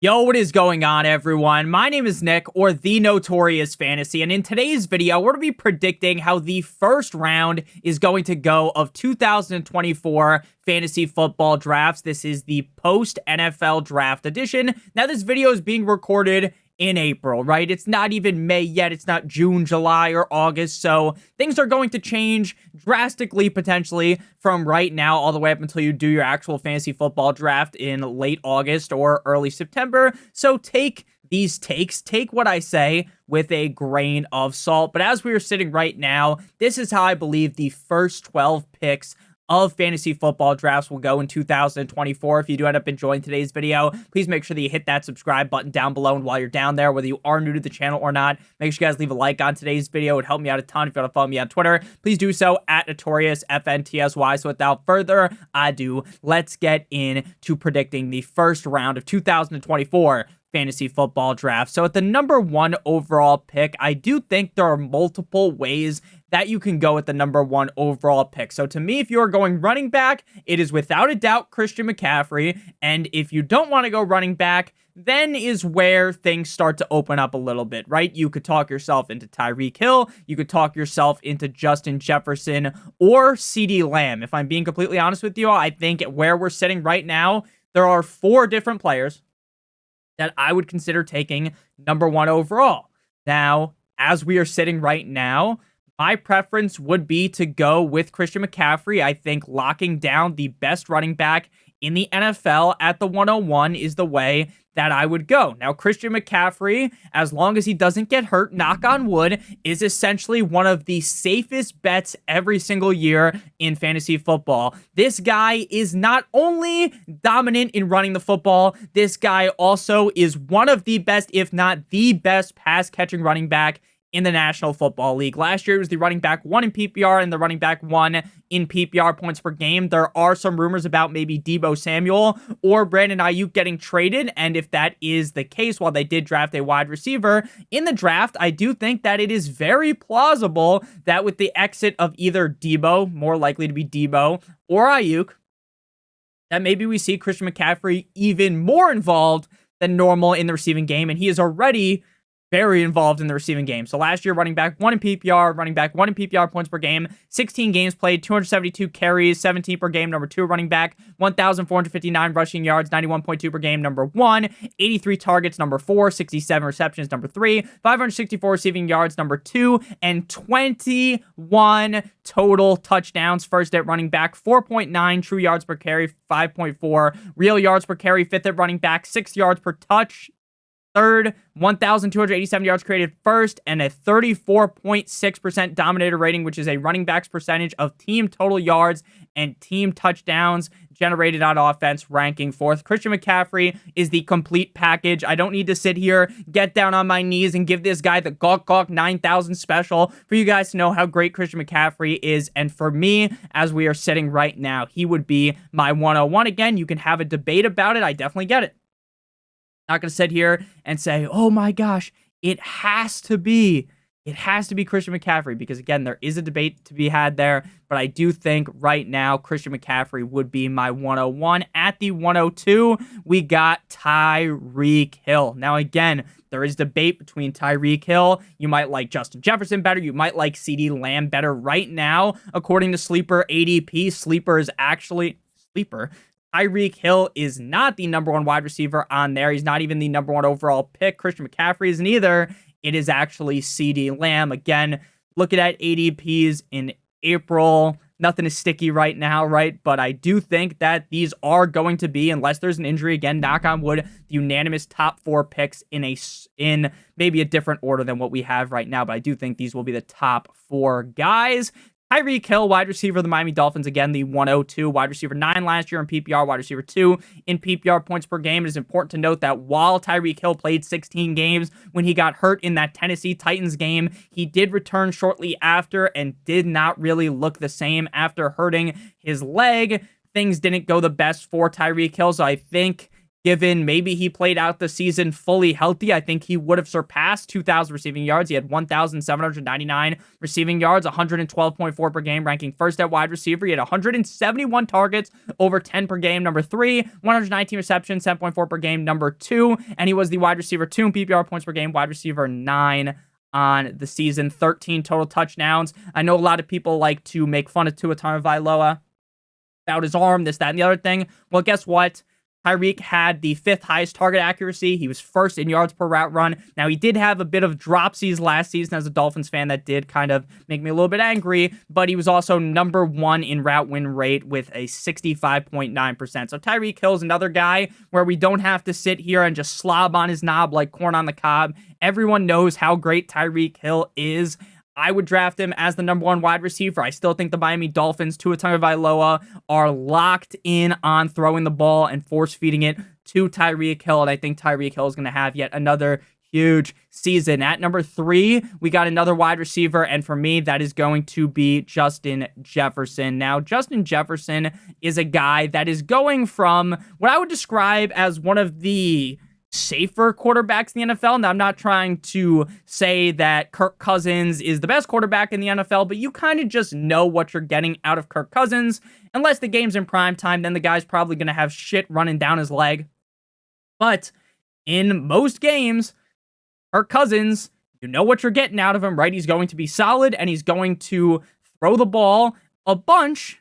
Yo, what is going on, everyone? My name is Nick, or the Notorious Fantasy, and in today's video, we're going to be predicting how the first round is going to go of 2024 fantasy football drafts. This is the post-NFL draft edition. Now, this video is being recorded in April, right? It's not even May yet. It's not June, July, or August. So things are going to change drastically, potentially, from right now all the way up until you do your actual fantasy football draft in late August or early September. So take these takes, take what I say with a grain of salt. But as we are sitting right now, this is how I believe the first 12 picks of fantasy football drafts will go in 2024. If you do end up enjoying today's video, please make sure that you hit that subscribe button down below. And while you're down there, whether you are new to the channel or not, make sure you guys leave a like on today's video. It would help me out a ton. If you want to follow me on Twitter, please do so at NotoriousFantasy. So without further ado, let's get into predicting the first round of 2024 fantasy football draft. So at the number 1 overall pick, I do think there are multiple ways that you can go with the number 1 overall pick. So to me, if you're going running back, it is without a doubt Christian McCaffrey. And if you don't want to go running back, then is where things start to open up a little bit, right? You could talk yourself into Tyreek Hill. You could talk yourself into Justin Jefferson or CeeDee Lamb. If I'm being completely honest with you, I think where we're sitting right now, there are 4 different players that I would consider taking number 1 overall. Now, as we are sitting right now, my preference would be to go with Christian McCaffrey. I think locking down the best running back in the NFL at the 101 is the way that I would go. Now, Christian McCaffrey, as long as he doesn't get hurt, knock on wood, is essentially one of the safest bets every single year in fantasy football. This guy is not only dominant in running the football, this guy also is one of the best, if not the best, pass-catching running back in the National Football League. Last year, it was the running back 1 in PPR and the running back 1 in PPR points per game. There are some rumors about maybe Deebo Samuel or Brandon Ayuk getting traded, and if that is the case, while they did draft a wide receiver in the draft, I do think that it is very plausible that with the exit of either Deebo, more likely to be Deebo, or Ayuk, that maybe we see Christian McCaffrey even more involved than normal in the receiving game, and he is already very involved in the receiving game. So last year, running back 1 in PPR, running back 1 in PPR points per game, 16 games played, 272 carries, 17 per game, number 2 running back, 1,459 rushing yards, 91.2 per game, number 1, 83 targets, number 4, 67 receptions, number 3, 564 receiving yards, number 2, and 21 total touchdowns. First at running back, 4.9 true yards per carry, 5.4 real yards per carry, 5th at running back, 6 yards per touch, 3rd, 1,287 yards created, 1st, and a 34.6% dominator rating, which is a running back's percentage of team total yards and team touchdowns generated on offense, ranking 4th. Christian McCaffrey is the complete package. I don't need to sit here, get down on my knees, and give this guy the Gawk Gawk 9,000 special for you guys to know how great Christian McCaffrey is. And for me, as we are sitting right now, he would be my 101. Again, you can have a debate about it. I definitely get it. Not going to sit here and say, oh my gosh, it has to be Christian McCaffrey, because again, there is a debate to be had there, but I do think right now Christian McCaffrey would be my 101. At the 102, we got Tyreek Hill. Now again, there is debate between Tyreek Hill. You might like Justin Jefferson better. You might like CeeDee Lamb better. Right now, according to Sleeper ADP, Sleeper is actually Sleeper. Tyreek Hill is not the number 1 wide receiver on there. He's not even the number 1 overall pick. Christian McCaffrey isn't either. It is actually CeeDee Lamb. Again, looking at ADPs in April, nothing is sticky right now, right? But I do think that these are going to be, unless there's an injury, again, knock on wood, the unanimous top 4 picks in maybe a different order than what we have right now. But I do think these will be the top 4 guys. Tyreek Hill, wide receiver of the Miami Dolphins, again, the 102, wide receiver 9 last year in PPR, wide receiver 2 in PPR points per game. It is important to note that while Tyreek Hill played 16 games when he got hurt in that Tennessee Titans game, he did return shortly after and did not really look the same after hurting his leg. Things didn't go the best for Tyreek Hill, so I think given maybe he played out the season fully healthy, I think he would have surpassed 2,000 receiving yards. He had 1,799 receiving yards, 112.4 per game, ranking first at wide receiver. He had 171 targets, over 10 per game, number 3, 119 receptions, 7.4 per game, number 2, and he was the wide receiver 2 in PPR points per game, wide receiver 9 on the season, 13 total touchdowns. I know a lot of people like to make fun of Tua Tagovailoa about his arm, this, that, and the other thing. Well, guess what? Tyreek had the 5th highest target accuracy. He was first in yards per route run. Now, he did have a bit of dropsies last season as a Dolphins fan that did kind of make me a little bit angry, but he was also number 1 in route win rate with a 65.9%. So Tyreek Hill's another guy where we don't have to sit here and just slob on his knob like corn on the cob. Everyone knows how great Tyreek Hill is. I would draft him as the number 1 wide receiver. I still think the Miami Dolphins, Tua Tagovailoa, are locked in on throwing the ball and force-feeding it to Tyreek Hill, and I think Tyreek Hill is going to have yet another huge season. At number 3, we got another wide receiver, and for me, that is going to be Justin Jefferson. Now, Justin Jefferson is a guy that is going from what I would describe as one of the safer quarterbacks in the NFL. Now, I'm not trying to say that Kirk Cousins is the best quarterback in the NFL, but you kind of just know what you're getting out of Kirk Cousins. Unless the game's in prime time, then the guy's probably going to have shit running down his leg. But in most games, Kirk Cousins, you know what you're getting out of him, right? He's going to be solid, and he's going to throw the ball a bunch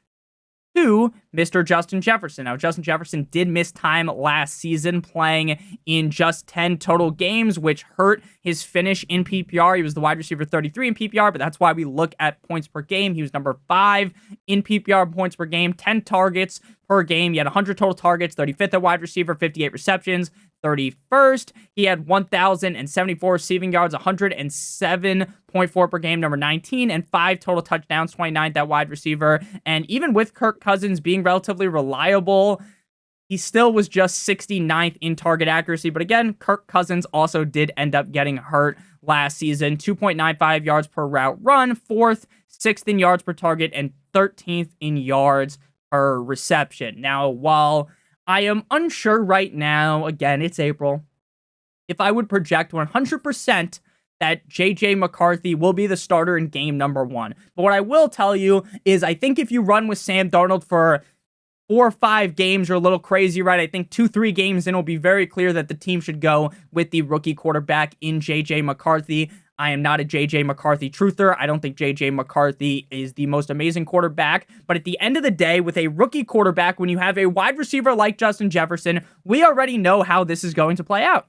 to Mr. Justin Jefferson. Now, Justin Jefferson did miss time last season playing in just 10 total games, which hurt his finish in PPR. He was the wide receiver 33 in PPR, but that's why we look at points per game. He was number 5 in PPR points per game, 10 targets per game. He had 100 total targets, 35th at wide receiver, 58 receptions, 31st. He had 1,074 receiving yards, 107.4 per game, number 19, and 5 total touchdowns, 29th at wide receiver. And even with Kirk Cousins being relatively reliable, he still was just 69th in target accuracy. But again, Kirk Cousins also did end up getting hurt last season. 2.95 yards per route run, 4th, 6th in yards per target, and 13th in yards per reception. Now, while I am unsure right now, again, it's April, if I would project 100% that J.J. McCarthy will be the starter in game number 1. But what I will tell you is I think if you run with Sam Darnold for 4 or 5 games, you're a little crazy, right? I think 2-3 games in, it'll be very clear that the team should go with the rookie quarterback in J.J. McCarthy. I am not a J.J. McCarthy truther. I don't think J.J. McCarthy is the most amazing quarterback. But at the end of the day, with a rookie quarterback, when you have a wide receiver like Justin Jefferson, we already know how this is going to play out.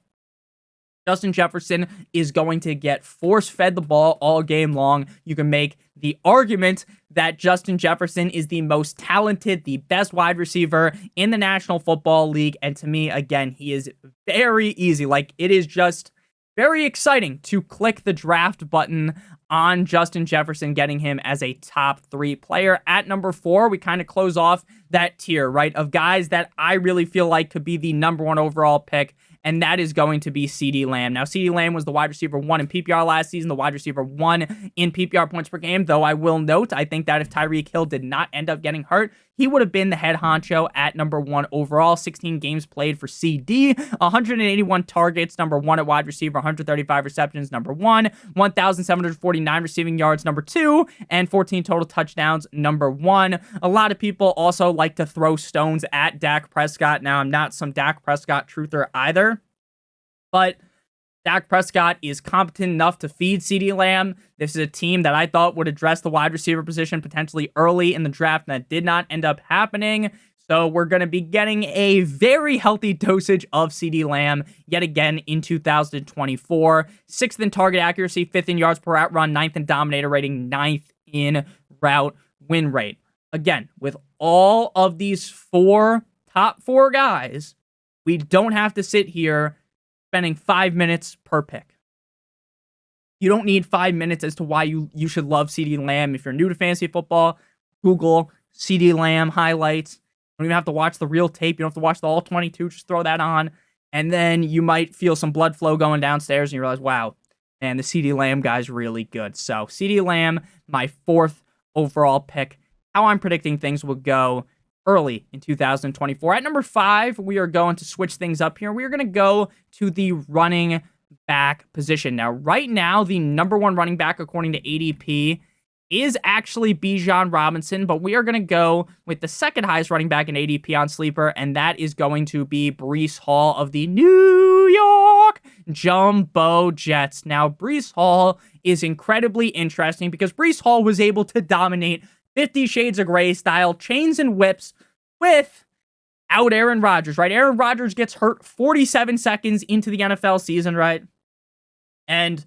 Justin Jefferson is going to get force-fed the ball all game long. You can make the argument that Justin Jefferson is the most talented, the best wide receiver in the National Football League. And to me, again, he is very easy. Like, it is just very exciting to click the draft button on Justin Jefferson, getting him as a top 3 player. At number 4, we kind of close off that tier, right, of guys that I really feel like could be the number 1 overall pick, and that is going to be CeeDee Lamb. Now, CeeDee Lamb was the wide receiver 1 in PPR last season, the wide receiver 1 in PPR points per game, though I will note, I think that if Tyreek Hill did not end up getting hurt, he would have been the head honcho at number 1 overall. 16 games played for CeeDee, 181 targets, number 1 at wide receiver, 135 receptions, number 1, 1,749 receiving yards, number 2, and 14 total touchdowns, number 1. A lot of people also like to throw stones at Dak Prescott. Now, I'm not some Dak Prescott truther either, but Dak Prescott is competent enough to feed CeeDee Lamb. This is a team that I thought would address the wide receiver position potentially early in the draft, and that did not end up happening. So we're going to be getting a very healthy dosage of CeeDee Lamb yet again in 2024. 6th in target accuracy, 5th in yards per route run, 9th in dominator rating, 9th in route win rate. Again, with all of these top 4 guys, we don't have to sit here spending 5 minutes per pick. You don't need 5 minutes as to why you should love CeeDee Lamb. If you're new to fantasy football, Google CeeDee Lamb highlights. You don't even have to watch the real tape. You don't have to watch the all 22. Just throw that on. And then you might feel some blood flow going downstairs and you realize, wow, man, the CeeDee Lamb guy's really good. So CeeDee Lamb, my 4th overall pick. How I'm predicting things will go. early in 2024. At number 5, we are going to switch things up here. We are going to go to the running back position. Now, right now, the number 1 running back, according to ADP, is actually Bijan Robinson, but we are going to go with the second highest running back in ADP on Sleeper, and that is going to be Breece Hall of the New York Jumbo Jets. Now, Breece Hall is incredibly interesting because Breece Hall was able to dominate 50 Shades of Grey style chains and whips without Aaron Rodgers, right? Aaron Rodgers gets hurt 47 seconds into the NFL season, right? And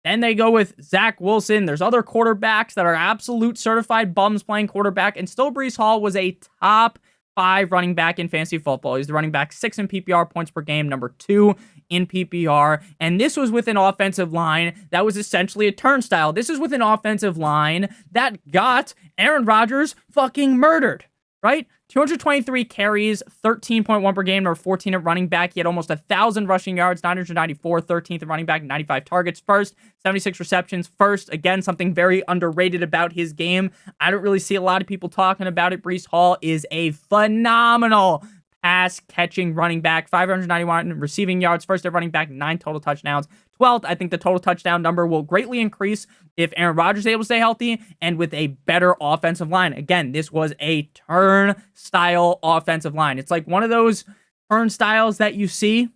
then they go with Zach Wilson. There's other quarterbacks that are absolute certified bums playing quarterback, and still Breece Hall was a top 5 running back in fantasy football. He's the running back 6 in PPR points per game, number 2 in PPR, and this was with an offensive line that was essentially a turnstile. This is with an offensive line that got Aaron Rodgers fucking murdered, right? 223 carries, 13.1 per game, number 14 at running back. He had almost 1,000 rushing yards, 994, 13th at running back, 95 targets first, 76 receptions first. Again, something very underrated about his game. I don't really see a lot of people talking about it. Breece Hall is a phenomenal pass-catching running back, 591 receiving yards, first at running back, 9 total touchdowns. 12th, I think the total touchdown number will greatly increase if Aaron Rodgers is able to stay healthy and with a better offensive line. Again, this was a turnstile offensive line. It's like one of those turnstiles that you see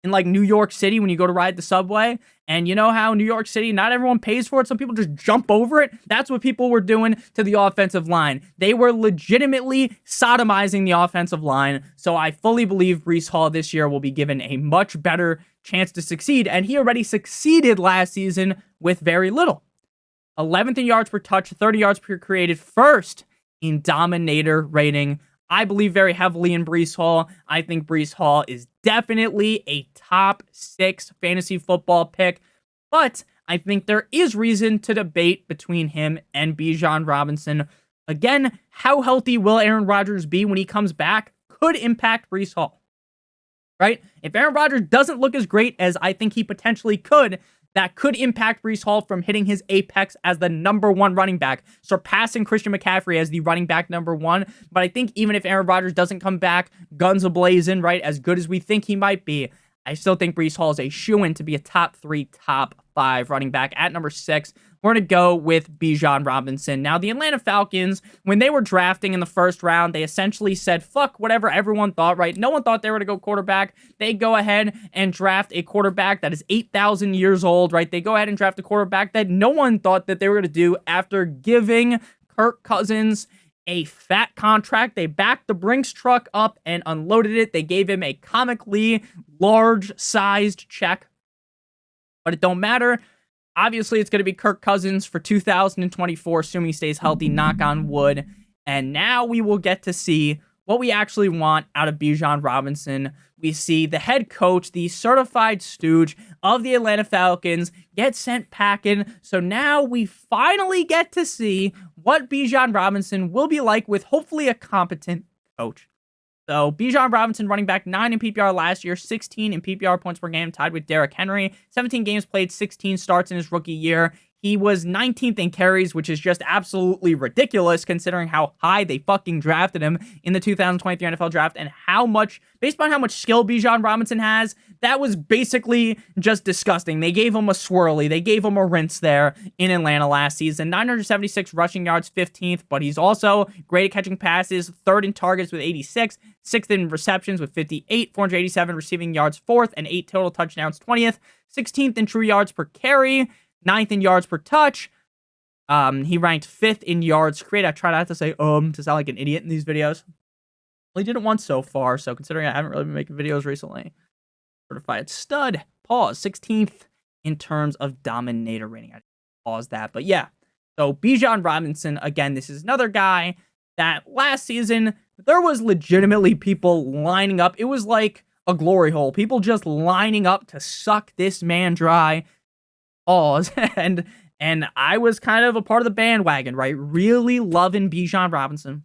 in like New York City when you go to ride the subway. And you know how New York City, not everyone pays for it. Some people just jump over it. That's what people were doing to the offensive line. They were legitimately sodomizing the offensive line. So I fully believe Breece Hall this year will be given a much better chance to succeed. And he already succeeded last season with very little. 11th in yards per touch, 30 yards per created, first in dominator rating. I believe very heavily in Breece Hall. I think Breece Hall is definitely a top 6 fantasy football pick, but I think there is reason to debate between him and Bijan Robinson. Again, how healthy will Aaron Rodgers be when he comes back could impact Breece Hall, right? If Aaron Rodgers doesn't look as great as I think he potentially could, that could impact Breece Hall from hitting his apex as the number 1 running back, surpassing Christian McCaffrey as the running back number 1. But I think even if Aaron Rodgers doesn't come back guns a-blazing, right, as good as we think he might be, I still think Breece Hall is a shoo-in to be a top 3, top 5 running back. At number 6, we're going to go with Bijan Robinson. Now, the Atlanta Falcons, when they were drafting in the first round, they essentially said, fuck whatever everyone thought, right? No one thought they were going to go quarterback. They go ahead and draft a quarterback that is 8,000 years old, right? They go ahead and draft a quarterback that no one thought that they were going to do after giving Kirk Cousins a fat contract. They backed the Brinks truck up and unloaded it. They gave him a comically large-sized check, but it don't matter. Obviously, it's going to be Kirk Cousins for 2024, assuming he stays healthy, knock on wood. And now we will get to see what we actually want out of Bijan Robinson. We see the head coach, the certified stooge of the Atlanta Falcons, get sent packing. So now we finally get to see what Bijan Robinson will be like with hopefully a competent coach. So Bijan Robinson, running back, 9 in PPR last year, 16 in PPR points per game, tied with Derrick Henry. 17 games played, 16 starts in his rookie year. He was 19th in carries, which is just absolutely ridiculous considering how high they fucking drafted him in the 2023 NFL draft and how much, based on how much skill Bijan Robinson has, that was basically just disgusting. They gave him a swirly. They gave him a rinse there in Atlanta last season. 976 rushing yards, 15th, but he's also great at catching passes, 3rd in targets with 86, 6th in receptions with 58, 487 receiving yards, 4th, and 8 total touchdowns, 20th, 16th in true yards per carry, 9th in yards per touch. He ranked 5th in yards created. I try not to say to sound like an idiot in these videos. Well, he did it once so far, so considering I haven't really been making videos recently. Certified stud. Pause. 16th in terms of dominator rating. I pause that. But yeah. So Bijan Robinson, again, this is another guy that last season, there was legitimately people lining up. It was like a glory hole. People just lining up to suck this man dry. Pause. And I was kind of a part of the bandwagon, right? Really loving Bijan Robinson.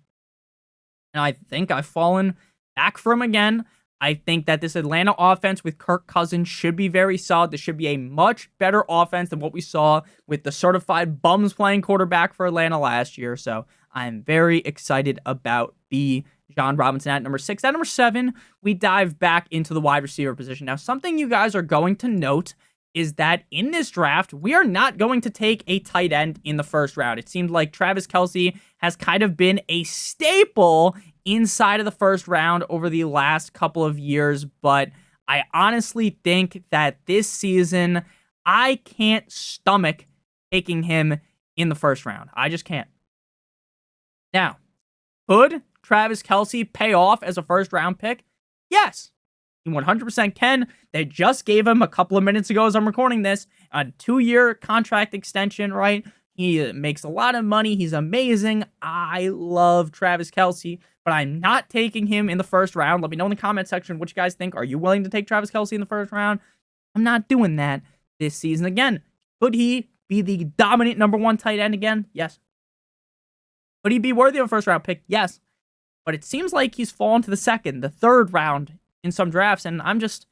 And I think I've fallen back for him again. I think that this Atlanta offense with Kirk Cousins should be very solid. This should be a much better offense than what we saw with the certified bums playing quarterback for Atlanta last year. So I'm very excited about Bijan Robinson at number 6. At number 7, we dive back into the wide receiver position. Now, something you guys are going to note is that in this draft, we are not going to take a tight end in the first round. It seemed like Travis Kelce has kind of been a staple inside of the first round over the last couple of years, but I honestly think that this season, I can't stomach taking him in the first round. I just can't. Now, could Travis Kelce pay off as a first round pick? Yes. He 100% can. They just gave him a couple of minutes ago as I'm recording this, a 2-year contract extension, right? He makes a lot of money. He's amazing. I love Travis Kelce, but I'm not taking him in the first round. Let me know in the comment section what you guys think. Are you willing to take Travis Kelce in the first round? I'm not doing that this season again. Could he be the dominant number 1 tight end again? Yes. Could he be worthy of a first round pick? Yes. But it seems like he's fallen to the second, the third round in some drafts, and I'm just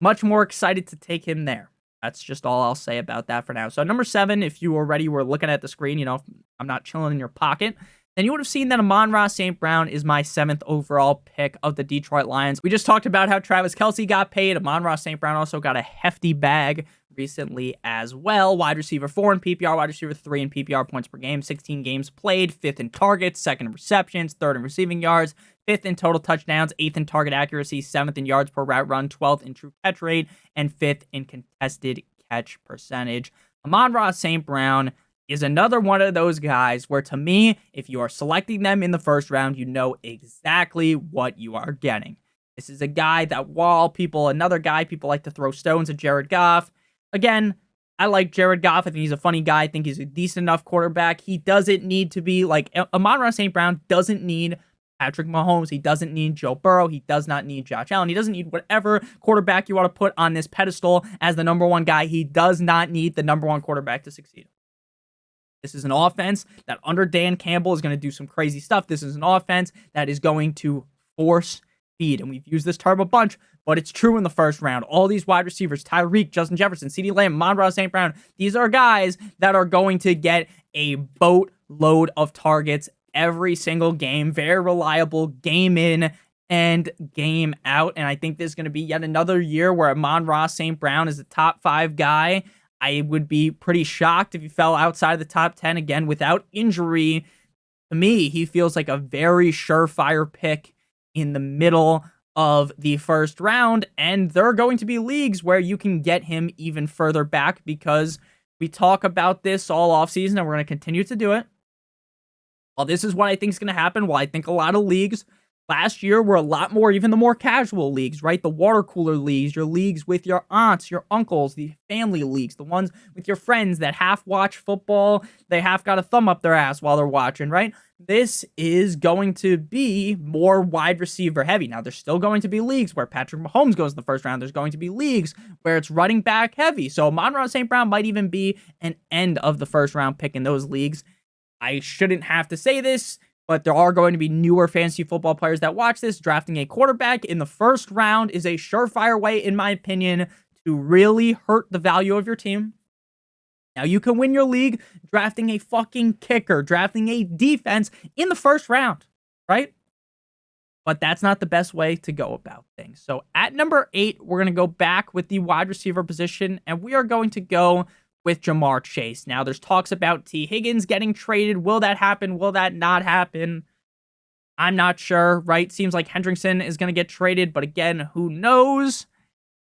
much more excited to take him there. That's just all I'll say about that for now. So number 7, if you already were looking at the screen, if I'm not chilling in your pocket, then you would have seen that Amon-Ra St. Brown is my 7th overall pick of the Detroit Lions. We just talked about how Travis Kelce got paid. Amon-Ra St. Brown also got a hefty bag recently as well. Wide receiver 4 in PPR, wide receiver 3 in PPR points per game, 16 games played, 5th in targets, 2nd in receptions, 3rd in receiving yards, 5th in total touchdowns, 8th in target accuracy, 7th in yards per route run, 12th in true catch rate, and 5th in contested catch percentage. Amon-Ra St. Brown is another one of those guys where, to me, if you are selecting them in the first round, you know exactly what you are getting. This is a guy that another guy people like to throw stones at Jared Goff. Again, I like Jared Goff. I think he's a funny guy. I think he's a decent enough quarterback. He doesn't need to be like Amon-Ra St. Brown doesn't need Patrick Mahomes. He doesn't need Joe Burrow. He does not need Josh Allen. He doesn't need whatever quarterback you want to put on this pedestal as the number 1 guy. He does not need the number 1 quarterback to succeed. This is an offense that under Dan Campbell is going to do some crazy stuff. This is an offense that is going to force feed. And we've used this term a bunch, but it's true in the first round. All these wide receivers, Tyreek, Justin Jefferson, CeeDee Lamb, Amon-Ra St. Brown, these are guys that are going to get a boatload of targets every single game. Very reliable game in and game out. And I think there's going to be yet another year where Amon-Ra St. Brown is the top 5 guy. I would be pretty shocked if he fell outside of the top 10 again without injury. To me, he feels like a very surefire pick in the middle of the first round, and there are going to be leagues where you can get him even further back because we talk about this all offseason, and we're going to continue to do it. Well, this is what I think is going to happen. Well, I think a lot of leagues last year were a lot more, even the more casual leagues, right? The water cooler leagues, your leagues with your aunts, your uncles, the family leagues, the ones with your friends that half watch football, they half got a thumb up their ass while they're watching, right? This is going to be more wide receiver heavy. Now, there's still going to be leagues where Patrick Mahomes goes in the first round. There's going to be leagues where it's running back heavy. So Amon-Ra St. Brown might even be an end of the first round pick in those leagues. I shouldn't have to say this, but there are going to be newer fantasy football players that watch this. Drafting a quarterback in the first round is a surefire way, in my opinion, to really hurt the value of your team. Now, you can win your league drafting a fucking kicker, drafting a defense in the first round, right? But that's not the best way to go about things. So at number 8, we're going to go back with the wide receiver position, and we are going to go with Jahmyr Chase. Now, there's talks about T. Higgins getting traded. Will that happen? Will that not happen? I'm not sure, right? Seems like Hendrickson is going to get traded, but again, who knows?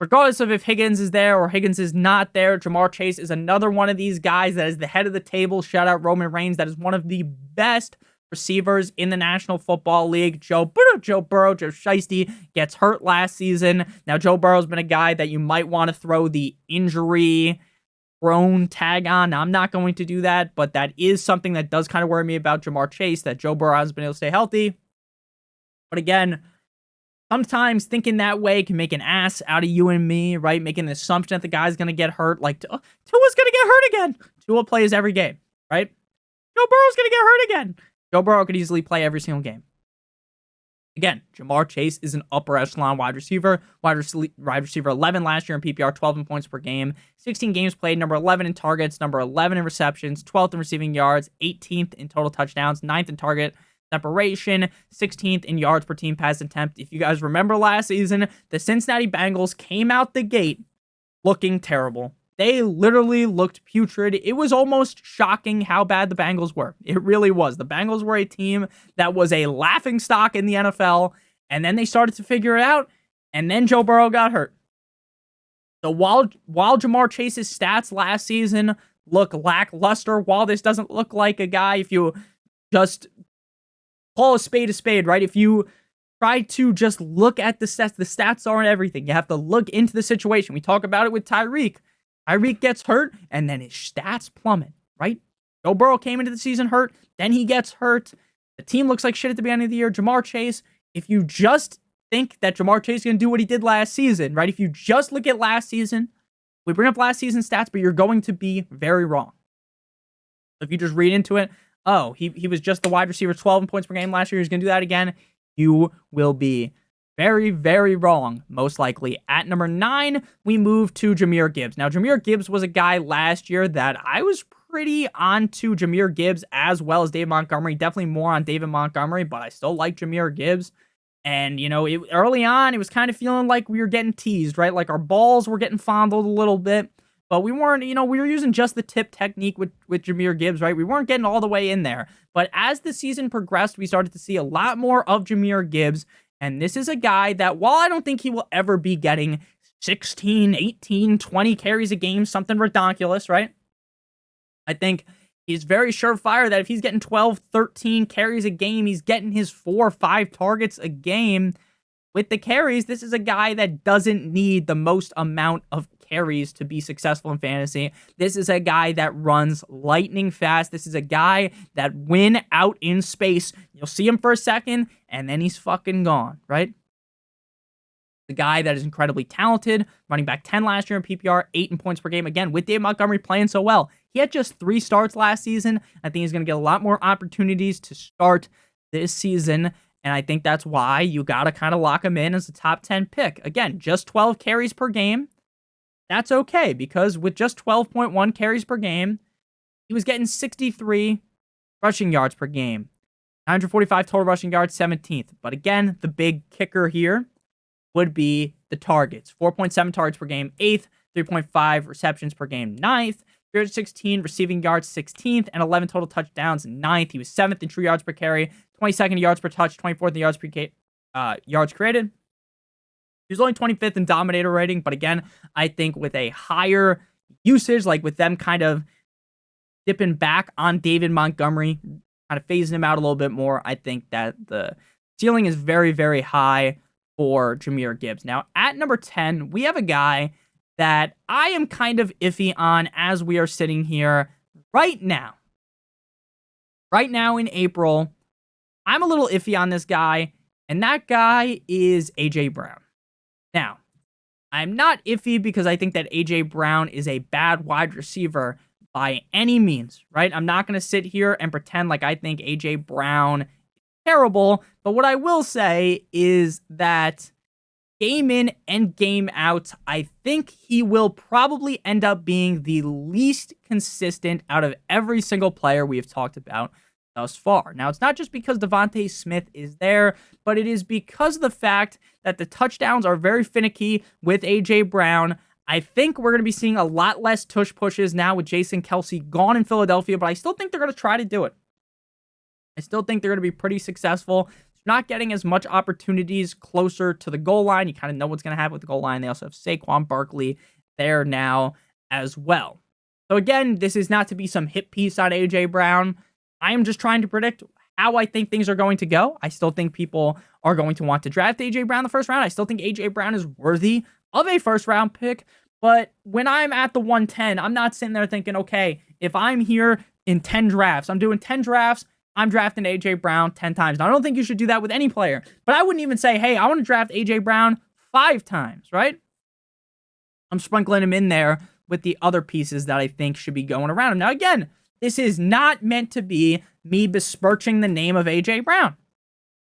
Regardless of if Higgins is there or Higgins is not there, Jahmyr Chase is another one of these guys that is the head of the table. Shout out Roman Reigns. That is one of the best receivers in the National Football League. Joe Burrow, Joe Shiesty gets hurt last season. Now, Joe Burrow's been a guy that you might want to throw the injury-prone tag on. Now, I'm not going to do that, but that is something that does kind of worry me about Jahmyr Chase, that Joe Burrow hasn't been able to stay healthy. But again, sometimes thinking that way can make an ass out of you and me, right? Making the assumption that the guy's going to get hurt. Like, Tua's going to get hurt again. Tua plays every game, right? Joe Burrow's going to get hurt again. Joe Burrow could easily play every single game. Again, Ja'Marr Chase is an upper echelon wide receiver. Wide receiver 11 last year in PPR, 12 in points per game, 16 games played, number 11 in targets, number 11 in receptions, 12th in receiving yards, 18th in total touchdowns, 9th in target separation, 16th in yards per team pass attempt. If you guys remember last season, the Cincinnati Bengals came out the gate looking terrible. They literally looked putrid. It was almost shocking how bad the Bengals were. It really was. The Bengals were a team that was a laughingstock in the NFL, and then they started to figure it out, and then Joe Burrow got hurt. So while Ja'Marr Chase's stats last season look lackluster, while this doesn't look like a guy, if you just call a spade, right? If you try to just look at the stats aren't everything. You have to look into the situation. We talk about it with Tyreek. Tyreek gets hurt, and then his stats plummet, right? Joe Burrow came into the season hurt, then he gets hurt. The team looks like shit at the beginning of the year. Ja'Marr Chase, if you just think that Ja'Marr Chase is going to do what he did last season, right? If you just look at last season, we bring up last season's stats, but you're going to be very wrong. If you just read into it, oh, he was just the wide receiver 12 in points per game last year, he's going to do that again, you will be very, very wrong, most likely. At number 9, we move to Jahmyr Gibbs. Now, Jahmyr Gibbs was a guy last year that I was pretty onto Jahmyr Gibbs as well as David Montgomery. Definitely more on David Montgomery, but I still like Jahmyr Gibbs. And, you know, early on, it was kind of feeling like we were getting teased, right? Like our balls were getting fondled a little bit, but we weren't, you know, we were using just the tip technique with Jahmyr Gibbs, right? We weren't getting all the way in there. But as the season progressed, we started to see a lot more of Jahmyr Gibbs. And this is a guy that, while I don't think he will ever be getting 16, 18, 20 carries a game, something ridiculous, right? I think he's very surefire that if he's getting 12, 13 carries a game, he's getting his 4 or 5 targets a game. With the carries, this is a guy that doesn't need the most amount of carries to be successful in fantasy. This is a guy that runs lightning fast. This is a guy that when out in space, you'll see him for a second, and then he's fucking gone, right? The guy that is incredibly talented, running back 10 last year in PPR, 8 in points per game. Again, with David Montgomery playing so well. He had just 3 starts last season. I think he's going to get a lot more opportunities to start this season, and I think that's why you got to kind of lock him in as a top 10 pick. Again, just 12 carries per game. That's okay, because with just 12.1 carries per game, he was getting 63 rushing yards per game. 945 total rushing yards, 17th. But again, the big kicker here would be the targets. 4.7 targets per game, 8th. 3.5 receptions per game, 9th. 316 receiving yards, 16th. And 11 total touchdowns, 9th. He was 7th in true yards per carry, 22nd in yards per touch, 24th in yards created. He was only 25th in dominator rating, but again, I think with a higher usage, like with them kind of dipping back on David Montgomery, kind of phasing him out a little bit more, I think that the ceiling is very, very high for Jahmyr Gibbs. Now, at number 10, we have a guy that I am kind of iffy on as we are sitting here right now. Right now in April, I'm a little iffy on this guy, and that guy is A.J. Brown. Now, I'm not iffy because I think that A.J. Brown is a bad wide receiver by any means, right? I'm not going to sit here and pretend like I think A.J. Brown is terrible, but what I will say is that game in and game out, I think he will probably end up being the least consistent out of every single player we have talked about thus far. Now, it's not just because Devontae Smith is there, but it is because of the fact that the touchdowns are very finicky with A.J. Brown. I think we're going to be seeing a lot less tush pushes now with Jason Kelce gone in Philadelphia, but I still think they're going to try to do it. I still think they're going to be pretty successful. Not getting as much opportunities closer to the goal line. You kind of know what's going to happen with the goal line. They also have Saquon Barkley there now as well. So again, this is not to be some hit piece on A.J. Brown. I am just trying to predict how I think things are going to go. I still think people are going to want to draft A.J. Brown in the first round. I still think A.J. Brown is worthy of a first round pick. But when I'm at the 110, I'm not sitting there thinking, okay, if I'm here in 10 drafts, I'm doing 10 drafts, I'm drafting A.J. Brown 10 times. Now, I don't think you should do that with any player, but I wouldn't even say, hey, I want to draft A.J. Brown 5 times, right? I'm sprinkling him in there with the other pieces that I think should be going around him. Now, again, this is not meant to be me besmirching the name of A.J. Brown.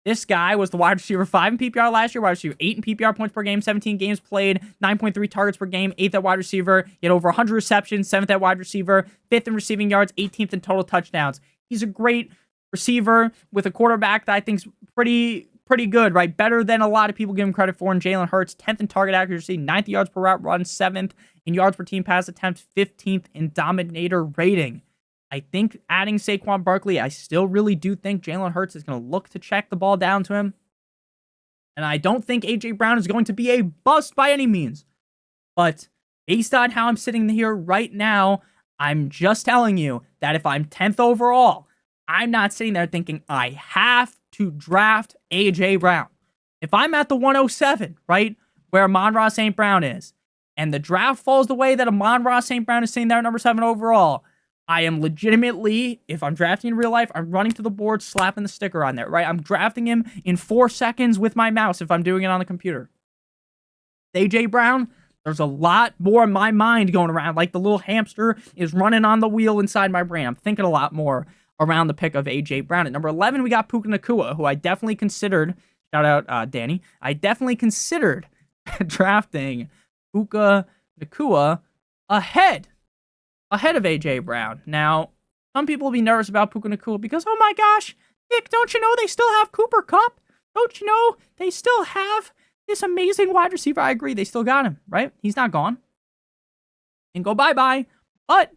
This guy was the wide receiver 5 in PPR last year, wide receiver 8 in PPR points per game, 17 games played, 9.3 targets per game, 8th at wide receiver. He had over 100 receptions, 7th at wide receiver, 5th in receiving yards, 18th in total touchdowns. He's a great receiver with a quarterback that I think's pretty good, right? Better than a lot of people give him credit for. And Jalen Hurts, 10th in target accuracy, 9th yards per route run, 7th in yards per team pass attempt, 15th in dominator rating. I think adding Saquon Barkley, I still really do think Jalen Hurts is going to look to check the ball down to him. And I don't think A.J. Brown is going to be a bust by any means. But based on how I'm sitting here right now, I'm just telling you that if I'm 10th overall, I'm not sitting there thinking I have to draft A.J. Brown. If I'm at the 107, right, where Amon-Ra St. Brown is, and the draft falls the way that Amon-Ra St. Brown is sitting there at number 7 overall, I am legitimately, if I'm drafting in real life, I'm running to the board, slapping the sticker on there, right? I'm drafting him in 4 seconds with my mouse if I'm doing it on the computer. A.J. Brown, there's a lot more in my mind going around, like the little hamster is running on the wheel inside my brain. I'm thinking a lot more around the pick of A.J. Brown. At number 11, we got Puka Nacua, who I definitely considered, shout out Danny, I definitely considered drafting Puka Nacua ahead of A.J. Brown. Now, some people will be nervous about Puka Nacua because, oh my gosh, Nick, don't you know they still have Cooper Kupp? Don't you know they still have this amazing wide receiver? I agree, they still got him, right? He's not gone. And go bye-bye. But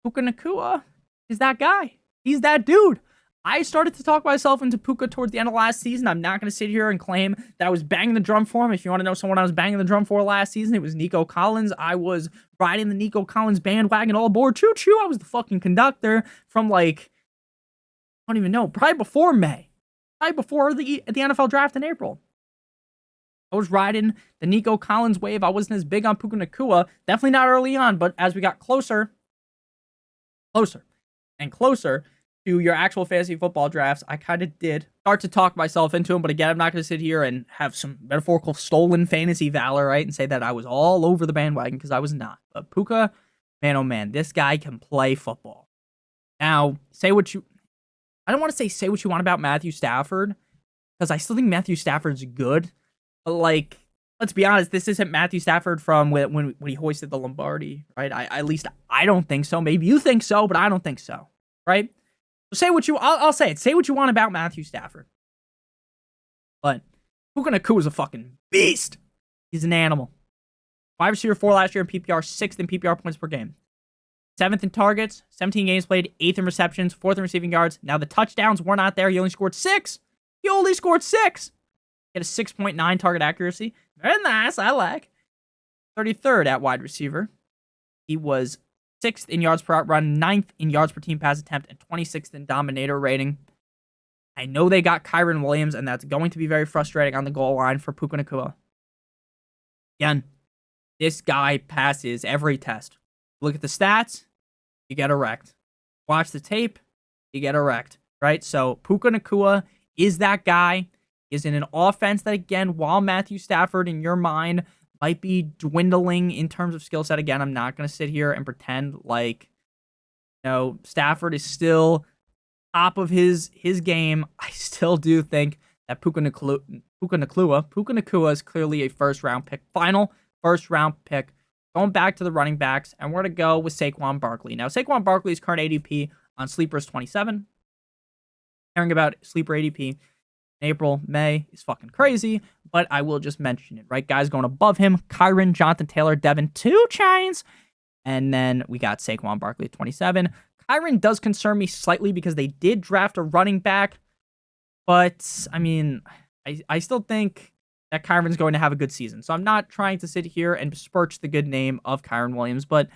Puka Nacua is that guy. He's that dude. I started to talk myself into Puka towards the end of last season. I'm not going to sit here and claim that I was banging the drum for him. If you want to know someone I was banging the drum for last season, it was Nico Collins. I was riding the Nico Collins bandwagon all aboard. Choo-choo. I was the fucking conductor from I don't even know, probably before May. Probably before the NFL draft in April. I was riding the Nico Collins wave. I wasn't as big on Puka Nacua. Definitely not early on, but as we got closer and closer to your actual fantasy football drafts, I kind of did start to talk myself into them. But again, I'm not going to sit here and have some metaphorical stolen fantasy valor, right? And say that I was all over the bandwagon, because I was not. But Puka, man, oh man, this guy can play football. Now, I don't want to say what you want about Matthew Stafford, because I still think Matthew Stafford's good. But let's be honest, this isn't Matthew Stafford from when he hoisted the Lombardi, right? At least I don't think so. Maybe you think so, but I don't think so, right? So I'll say it. Say what you want about Matthew Stafford. But Puka Nacua is a fucking beast. He's an animal. Wide receiver 4 last year in PPR, 6th in PPR points per game. 7th in targets, 17 games played, 8th in receptions, 4th in receiving yards. Now the touchdowns were not there. He only scored 6. He had a 6.9 target accuracy. Very nice. I like. 33rd at wide receiver. He was 6th in yards per out run, 9th in yards per team pass attempt, and 26th in dominator rating. I know they got Kyren Williams, and that's going to be very frustrating on the goal line for Puka Nacua. Again, this guy passes every test. Look at the stats, you get erect. Watch the tape, you get erect, right? So Puka Nacua is that guy. Is in an offense that, again, while Matthew Stafford, in your mind, might be dwindling in terms of skill set. Again, I'm not going to sit here and pretend Stafford is still top of his game. I still do think that Puka Nacua is clearly a first-round pick. Final first-round pick. Going back to the running backs, and we're going to go with Saquon Barkley. Now, Saquon Barkley's current ADP on Sleeper is 27. Caring about Sleeper ADP in April, May is fucking crazy, but I will just mention it, right? Guys going above him, Kyren, Jonathan Taylor, Devin, 2 chains, and then we got Saquon Barkley at 27. Kyren does concern me slightly because they did draft a running back, but, I mean, I still think that Kyren's going to have a good season, so I'm not trying to sit here and besmirch the good name of Kyren Williams, but,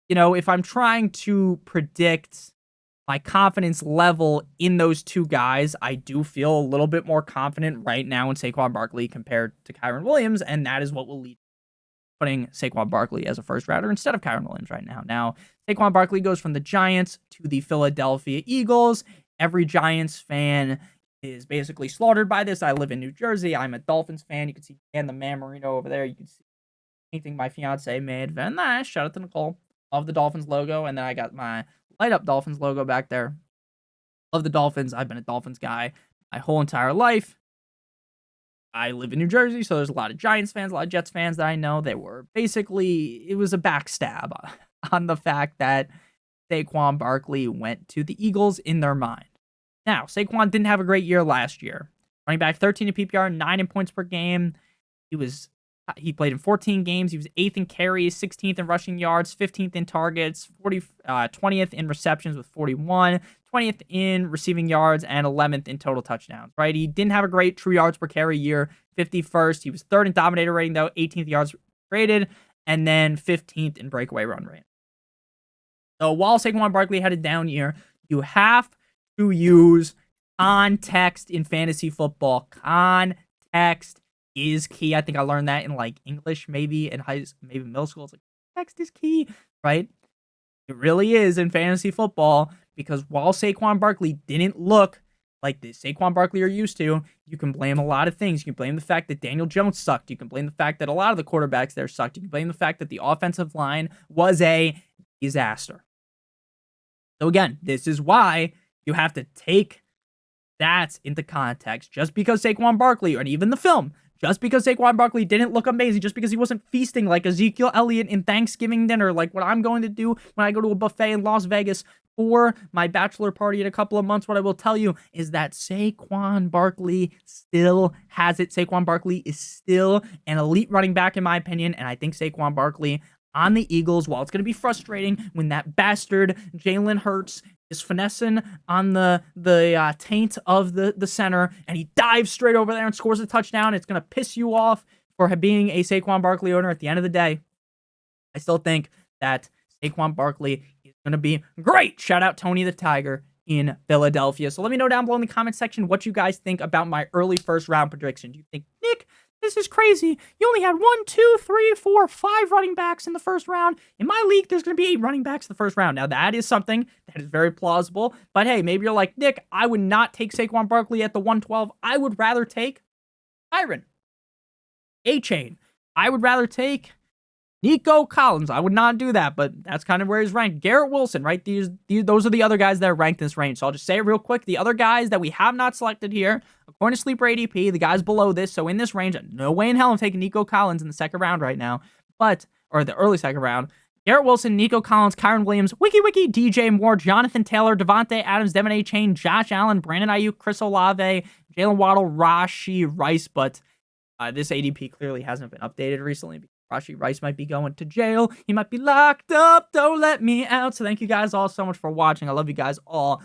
if I'm trying to predict my confidence level in those two guys, I do feel a little bit more confident right now in Saquon Barkley compared to Kyren Williams, and that is what will lead to putting Saquon Barkley as a first rounder instead of Kyren Williams right now. Now, Saquon Barkley goes from the Giants to the Philadelphia Eagles. Every Giants fan is basically slaughtered by this. I live in New Jersey. I'm a Dolphins fan. You can see Dan the Man Marino over there. You can see anything my fiance made. Very nice. Shout out to Nicole of the Dolphins logo, and then I got my light up Dolphins logo back there. Love the Dolphins. I've been a Dolphins guy my whole entire life. I live in New Jersey, so there's a lot of Giants fans, a lot of Jets fans that I know. They were basically, it was a backstab on the fact that Saquon Barkley went to the Eagles in their mind. Now, Saquon didn't have a great year last year. Running back 13 in PPR, 9 in points per game. He played in 14 games. He was 8th in carries, 16th in rushing yards, 15th in targets, 20th in receptions with 41, 20th in receiving yards, and 11th in total touchdowns, right? He didn't have a great true yards per carry year, 51st. He was 3rd in dominator rating, though, 18th yards rated, and then 15th in breakaway run rate. So while Saquon Barkley had a down year, you have to use context in fantasy football. Context is key. I think I learned that in like English, maybe in maybe middle school. It's like text is key, right? It really is in fantasy football, because while Saquon Barkley didn't look like the Saquon Barkley you're used to, you can blame a lot of things. You can blame the fact that Daniel Jones sucked. You can blame the fact that a lot of the quarterbacks there sucked. You can blame the fact that the offensive line was a disaster. So again, this is why you have to take that into context. Just because Saquon Barkley, and even the film, just because Saquon Barkley didn't look amazing, just because he wasn't feasting like Ezekiel Elliott in Thanksgiving dinner, like what I'm going to do when I go to a buffet in Las Vegas for my bachelor party in a couple of months, what I will tell you is that Saquon Barkley still has it. Saquon Barkley is still an elite running back, in my opinion, and I think Saquon Barkley on the Eagles, while it's going to be frustrating when that bastard Jalen Hurts is finessing on the taint of the center, and he dives straight over there and scores a touchdown. It's going to piss you off for being a Saquon Barkley owner. At the end of the day, I still think that Saquon Barkley is going to be great. Shout out Tony the Tiger in Philadelphia. So let me know down below in the comment section what you guys think about my early first round prediction. Do you think, Nick, this is crazy? You only had 1, 2, 3, 4, 5 running backs in the first round. In my league, there's going to be 8 running backs in the first round. Now, that is something that is very plausible. But hey, maybe you're like, Nick, I would not take Saquon Barkley at the 112. I would rather take Tyron, A-Chain. I would rather take Nico Collins. I would not do that, but that's kind of where he's ranked. Garrett Wilson, right? Those are the other guys that are ranked in this range. So I'll just say it real quick. The other guys that we have not selected here, according to Sleeper ADP, the guys below this. So in this range, no way in hell I'm taking Nico Collins in the second round right now, or the early second round. Garrett Wilson, Nico Collins, Kyron Williams, Wiki, DJ Moore, Jonathan Taylor, Devontae Adams, Devin A-Chain, Josh Allen, Brandon Ayuk, Chris Olave, Jalen Waddle, Rashee Rice, but this ADP clearly hasn't been updated recently. Rashee Rice might be going to jail. He might be locked up. Don't let me out. So thank you guys all so much for watching. I love you guys all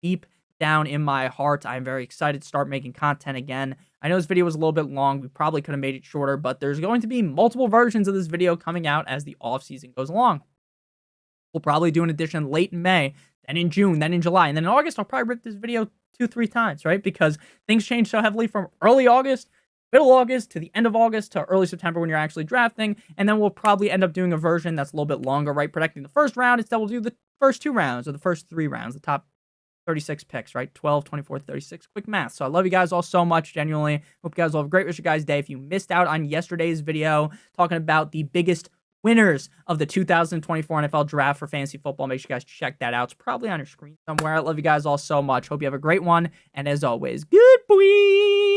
deep down in my heart. I'm very excited to start making content again. I know this video was a little bit long. We probably could have made it shorter, but there's going to be multiple versions of this video coming out as the off season goes along. We'll probably do an edition late in May, then in June, then in July, and then in August, I'll probably rip this video 2-3 times, right? Because things change so heavily from early August, middle August to the end of August to early September when you're actually drafting. And then we'll probably end up doing a version that's a little bit longer, right? Predicting the first round. Instead, we'll do the first 2 rounds or the first 3 rounds, the top 36 picks, right? 12, 24, 36. Quick math. So I love you guys all so much, genuinely. Hope you guys all have a great rest of your guys' day. If you missed out on yesterday's video talking about the biggest winners of the 2024 NFL draft for fantasy football, make sure you guys check that out. It's probably on your screen somewhere. I love you guys all so much. Hope you have a great one. And as always, good boy.